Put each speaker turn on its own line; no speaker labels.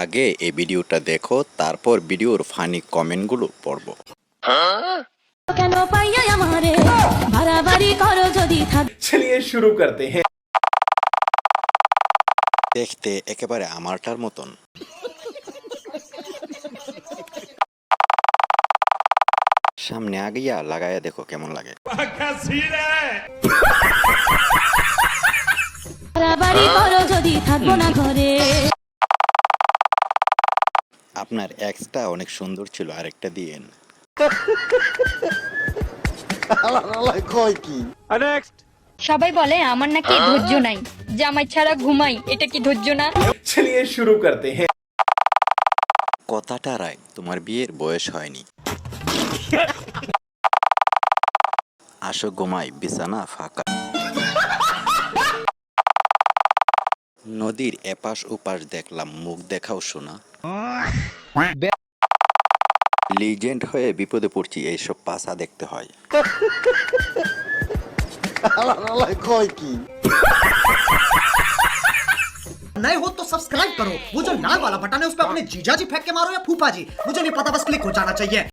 আগে এই ভিডিওটা দেখো, তারপর ভিডিওর ফানি কমেন্টগুলো পড়বো।
কেন পাইয়া আমারে বাড়াবাড়ি করো যদি থাক।
चलिए शुरू करते हैं।
দেখতে একেবারে আমারটার মতন। সামনে আগিয়া লাগাইয়া দেখো কেমন লাগে।
বাড়াবাড়ি করো যদি থাকবো না ঘরে।
আপনার এক্সটা অনেক সুন্দর ছিল, আরেকটা দিয়েন।
সবাই বলে আমার নাকি ধৈর্য নাই, জামাই ছাড়া ঘুমাই, এটা কি ধৈর্য না?
चलिए शुरू करते हैं।
কথাটা রায়, তোমার বিয়ের বয়স হয়নি। আসো ঘুমাই, বিছানা ফাঁকা। নদীর এপাশ ওপাশ দেখলাম, মুখ দেখাও শোনা। লিজেন্ড হয়ে বিপদে পড়ছি, এইসব পাশা দেখতে হয়।
नए हो तो सब्सक्राइब करो, वो जो लाल वाला बटन है उस पर अपने जीजा जी फेंक के मारो या फूफा जी, मुझे नहीं पता, बस क्लिक हो जाना चाहिए।